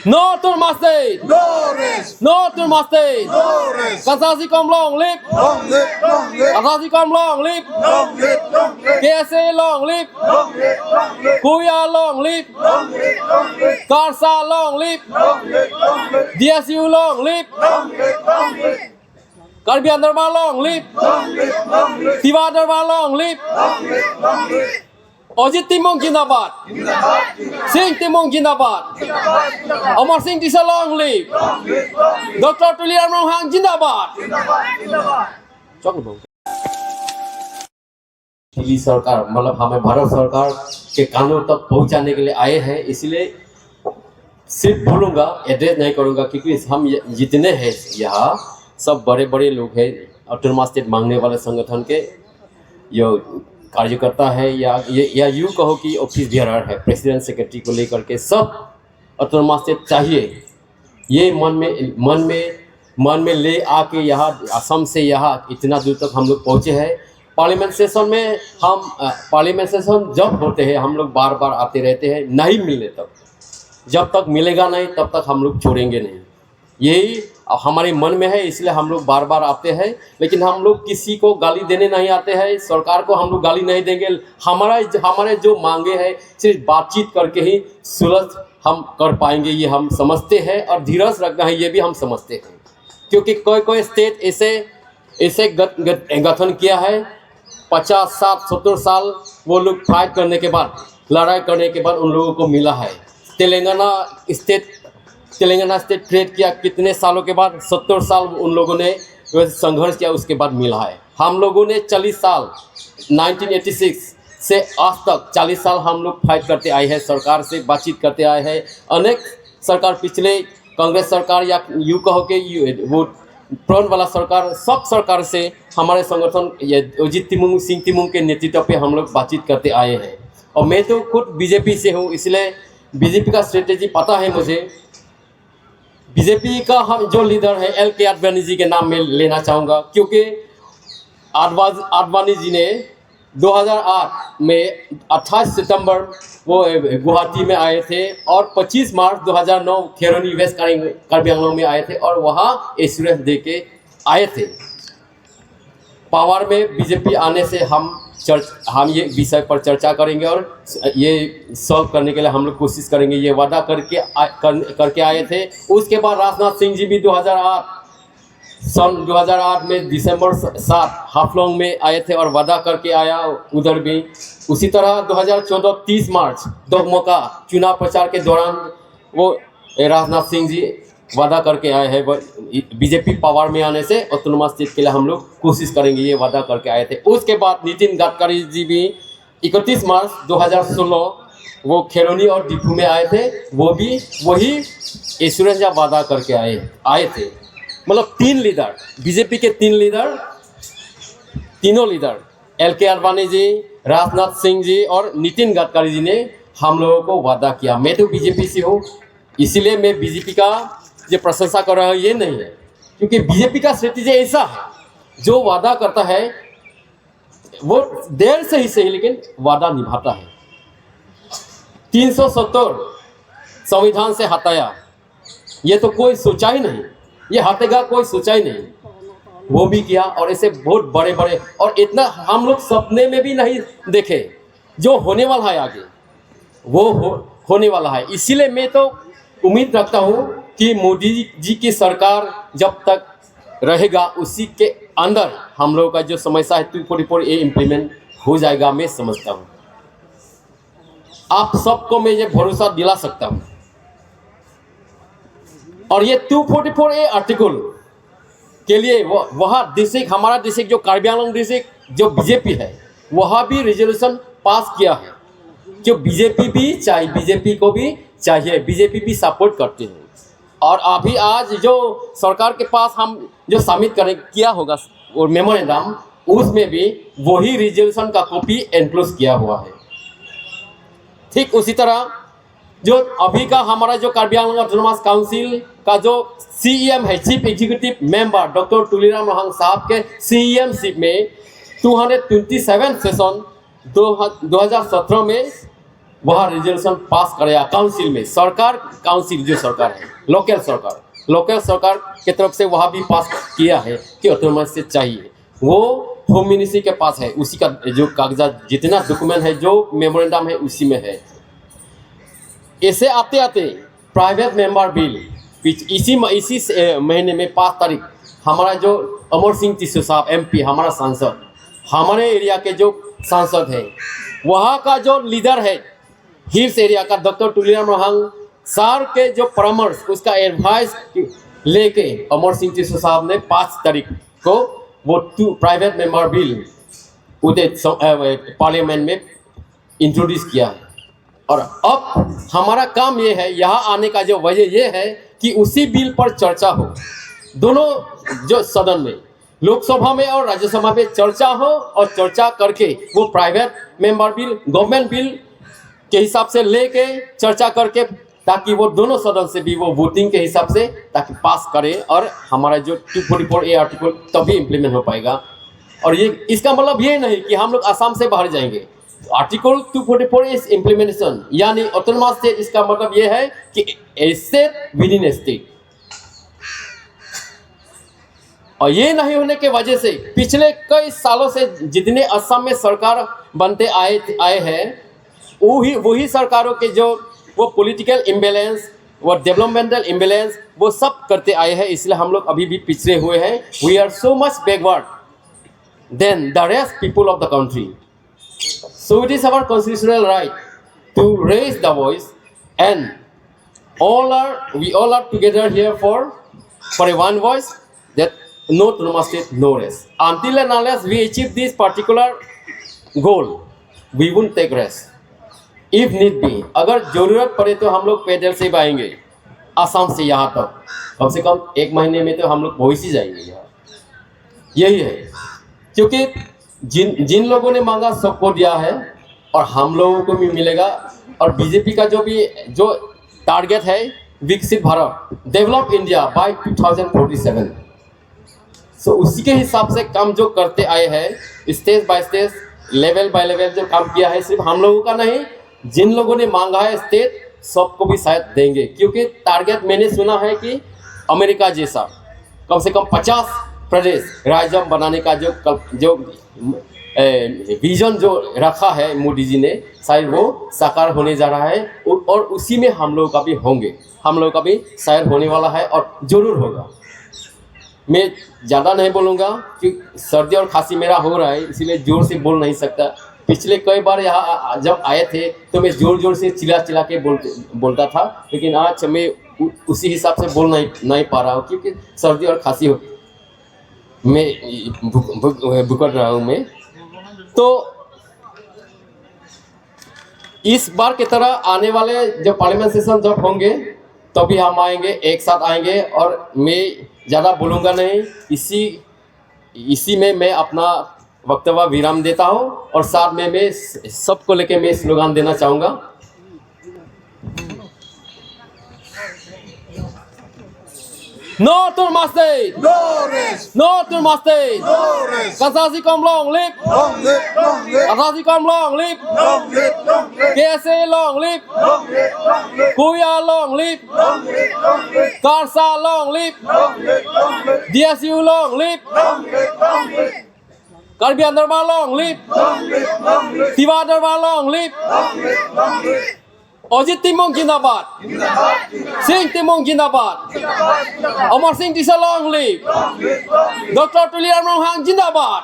No to Masjid! No rest! No to Masjid! No rest! Kasasi Kom long live! Long live! Long live! Kasasi Kom long live! Long live! Long live! KSA long live! Long live! Long live! Kuya long live! Long live! Long live! Karsa long live! Long live! Long live! DSU long live! Long live! Long live! Karbi Andarbar long live! Long live! Long live! Tiwa Darbar long live! Long live! Long live! Ajit Timong Jindabad! Singh Timong Jindabad! Amar Singh Tisa long live! Dr. Tuliram Rohang Jindabad! Delhi सरकार मतलब हमें भारत सरकार के कानून तक पहुंचाने के लिए आए हैं, इसलिए सिर्फ बोलूँगा, एड्रेस नहीं करूँगा, क्योंकि हम जितने हैं यहाँ सब बड़े बड़े लोग हैं, ऑटोनोमस स्टेट मांगने वाले संगठन के जो कार्यकर्ता है या यूँ कहो कि ऑफिस बियरर है, प्रेसिडेंट सेक्रेटरी को लेकर के सब ऑटोनोमस स्टेट चाहिए, ये मन में ले आके यहाँ असम से यहाँ इतना दूर तक हम लोग पहुँचे हैं। पार्लियामेंट सेशन में पार्लियामेंट सेशन जब होते हैं हम लोग बार बार आते रहते हैं, नहीं मिलने तक, जब तक मिलेगा नहीं तब तक हम लोग छोड़ेंगे नहीं, यही हमारे मन में है, इसलिए हम लोग बार बार आते हैं। लेकिन हम लोग किसी को गाली देने नहीं आते हैं, सरकार को हम लोग गाली नहीं देंगे। हमारे जो मांगे हैं सिर्फ बातचीत करके ही सुलझ हम कर पाएंगे, ये हम समझते हैं, और धीरज रखना है ये भी हम समझते हैं, क्योंकि कोई स्टेट ऐसे गठन किया है 50, 60, 70 साल वो लोग फाइट करने के बाद, लड़ाई करने के बाद उन लोगों को मिला है। तेलंगाना स्टेट क्रिएट किया कितने सालों के बाद, 70 साल उन लोगों ने संघर्ष किया, उसके बाद मिला है। हम लोगों ने 40 साल 1986 से आज तक 40 साल हम लोग फाइट करते आए हैं, सरकार से बातचीत करते आए हैं। अनेक सरकार, पिछले कांग्रेस सरकार या यूँ कहो कि वो प्रण वाला सरकार, सब सरकार से हमारे संगठन अजित तिमुंग सिंह तिमुंग के नेतृत्व पे हम लोग बातचीत करते आए हैं। और मैं तो खुद बीजेपी से हूँ, इसलिए बीजेपी का स्ट्रेटेजी पता है मुझे। बीजेपी का हम जो लीडर है LK आडवाणी जी के नाम में लेना चाहूँगा, क्योंकि आडवाणी जी ने 2008 में 28 सितंबर वो गुवाहाटी में आए थे, और 25 मार्च 2009 खेरोनी वेस्ट कार्बी आंगलों में आए थे, और वहाँ एश्योरेंस दे के आए थे। पावर में बीजेपी आने से हम ये विषय पर चर्चा करेंगे और ये सॉल्व करने के लिए हम लोग कोशिश करेंगे, ये वादा करके आए थे। उसके बाद राजनाथ सिंह जी भी 2008 में दिसंबर 7 हाफलोंग में आए थे और वादा करके आया उधर भी। उसी तरह 2014 30 मार्च दोगमोका चुनाव प्रचार के दौरान वो राजनाथ सिंह जी वादा करके आए हैं, बीजेपी पावर में आने से ऑटोनोमस स्टेट के लिए हम लोग कोशिश करेंगे, ये वादा करके आए थे। उसके बाद नितिन गडकरी जी भी 31 मार्च 2016 वो खेरोनी और डिफू में आए थे, वो भी वही एश्योरेंस या वादा करके आए थे। मतलब 3 लीडर, बीजेपी के 3 लीडर, तीनों लीडर LK आडवाणी जी, राजनाथ सिंह जी और नितिन गडकरी जी ने हम लोगों को वादा किया। मैं तो बीजेपी से हूँ, इसीलिए मैं बीजेपी का जो प्रशंसा कर रहा हूँ ये नहीं है, क्योंकि बीजेपी का स्ट्रेटेजी ऐसा है, जो वादा करता है वो देर से ही सही लेकिन वादा निभाता है। 370 संविधान से हटाया, ये तो कोई सोचा ही नहीं, ये हटेगा कोई सोचा ही नहीं, वो भी किया। और ऐसे बहुत बड़े बड़े, और इतना हम लोग सपने में भी नहीं देखे, जो होने वाला है आगे वो होने वाला है। इसीलिए मैं तो उम्मीद रखता हूँ कि मोदी जी की सरकार जब तक रहेगा उसी के अंदर हम लोगों का जो समस्या है 244A इम्प्लीमेंट हो जाएगा, मैं समझता हूँ। आप सबको मैं ये भरोसा दिला सकता हूँ। और ये 244A आर्टिकल के लिए वहाँ डिस्ट्रिक्ट, हमारा डिस्ट्रिक्ट जो कार्बी आंगलोंग डिस्ट्रिक्ट जो बीजेपी है वहाँ भी रेजोल्यूशन पास किया है, जो बीजेपी को भी चाहिए, बीजेपी भी सपोर्ट करते हैं। और अभी आज जो सरकार के पास हम जो सबमिट किया होगा और मेमोरेंडम, उसमें भी वही रेजोल्यूशन का कॉपी एनक्लोज किया हुआ है। ठीक उसी तरह जो अभी का हमारा जो कार्बी आंगलोंग ऑटोनोमस काउंसिल का जो CEM है, chief executive member doctor Tuliram Rohang साहब के CEMशिप में 227 सेशन 2017 में वह रेजोल्यूशन पास करेगा काउंसिल में, सरकार काउंसिल जो सरकार है लोकल सरकार की तरफ से वह भी पास किया है कि ऑटोनॉमस से चाहिए। वो होम मिनिस्ट्री के पास है, उसी का जो कागजात जितना डॉक्यूमेंट है जो मेमोरेंडम है उसी में है। ऐसे आते आते प्राइवेट मेंबर बिल इसी महीने में 5 तारीख हमारा जो अमर सिंह टिस्सू साहब MP हमारा सांसद, हमारे एरिया के जो सांसद है, वहाँ का जो लीडर है हिल्स एरिया का डॉक्टर तुलिराम रोहंग सर के जो परामर्श उसका एडवाइस लेके अमर सिंह टिस्सू साहब ने 5 तारीख को वो प्राइवेट मेंबर बिल पार्लियामेंट में इंट्रोड्यूस किया है। और अब हमारा काम ये है, यहाँ आने का जो वजह ये है कि उसी बिल पर चर्चा हो, दोनों जो सदन में लोकसभा में और राज्यसभा में चर्चा हो, और चर्चा करके वो private member bill government bill के हिसाब से लेके चर्चा करके, ताकि वो दोनों सदन से भी वो वोटिंग के हिसाब से ताकि पास करे, और हमारा जो 244A आर्टिकल तभी इम्प्लीमेंट हो पाएगा। और ये इसका मतलब ये नहीं कि हम लोग आसाम से बाहर जाएंगे। आर्टिकल 244 इज इम्प्लीमेंटेशन, यानी ऑटोनॉमस स्टेट, इसका मतलब ये है कि स्टेट विद इन स्टेट। और ये नहीं होने के वजह से पिछले कई सालों से जितने असम में सरकार बनते आए हैं, वही सरकारों के जो वो पॉलिटिकल इम्बैलेंस, वो डेवलपमेंटल इम्बैलेंस, वो सब करते आए हैं। इसलिए हम लोग अभी भी पिछड़े हुए हैं। We are so much backward then the rest people of the country. So it is our constitutional right to raise the voice, and we all are together here for a one voice, that no autonomous state, no rest. Until and unless we achieve this particular goal, we won't take rest. If need be, अगर जरूरत पड़े तो हम लोग पैदल से आएंगे आसाम से यहाँ तक, कम से कम 1 महीने में तो हम लोग भोई से जाएंगे यहाँ। यही है, क्योंकि जिन लोगों ने मांगा सबको दिया है, और हम लोगों को भी मिलेगा। और बीजेपी का जो टारगेट है विकसित भारत, डेवलप इंडिया बाय 2047, सो उसी के हिसाब से काम जो करते आए हैं, stage by stage, level by level जो काम किया है, सिर्फ हम लोगों का नहीं, जिन लोगों ने मांगा है स्टेज सबको भी शायद देंगे। क्योंकि टारगेट मैंने सुना है कि अमेरिका जैसा कम से कम 50 प्रदेश राज्य बनाने का जो विजन जो रखा है मोदी जी ने, शायद वो साकार होने जा रहा है। और उसी में हम लोगों का भी होंगे, हम लोगों का भी शायद होने वाला है, और ज़रूर होगा। मैं ज़्यादा नहीं बोलूँगा क्योंकि सर्दी और खांसी मेरा हो रहा है, इसीलिए ज़ोर से बोल नहीं सकता। पिछले कई बार यहाँ जब आए थे तो मैं ज़ोर से चिल्ला के बोलता था, लेकिन आज मैं उसी हिसाब से बोल नहीं पा रहा हूँ, क्योंकि सर्दी और खांसी मैं भुगत रहा हूँ मैं। तो इस बार की तरह आने वाले जो पार्लियामेंट सेशन जब होंगे तभी हम आएंगे, एक साथ आएंगे। और मैं ज़्यादा बोलूँगा नहीं, इसी में मैं अपना वक्तव्य विराम देता हूँ। और साथ में मैं सबको लेके मैं स्लोगन देना चाहूँगा। No autonomous state! No rest! No autonomous state! No rest! Kasasi Kom long live! Long live! Long live! Kasasi Kom long live! Long live! Long live! KSA long live! Long live! Long live! Kuya long live! Long live! Long live! Karsa long live! Long live! Long live! DSU long live! Long live! Long live! Karbi Andarma long live! Long live! Long live! Tiwa Andarma long live! Long live! Long live! Ojit Timong Jindabad! Singh Timong Jindabad! Amar Singh Tisa long live! Dr. Tuliram Rohang Jindabad!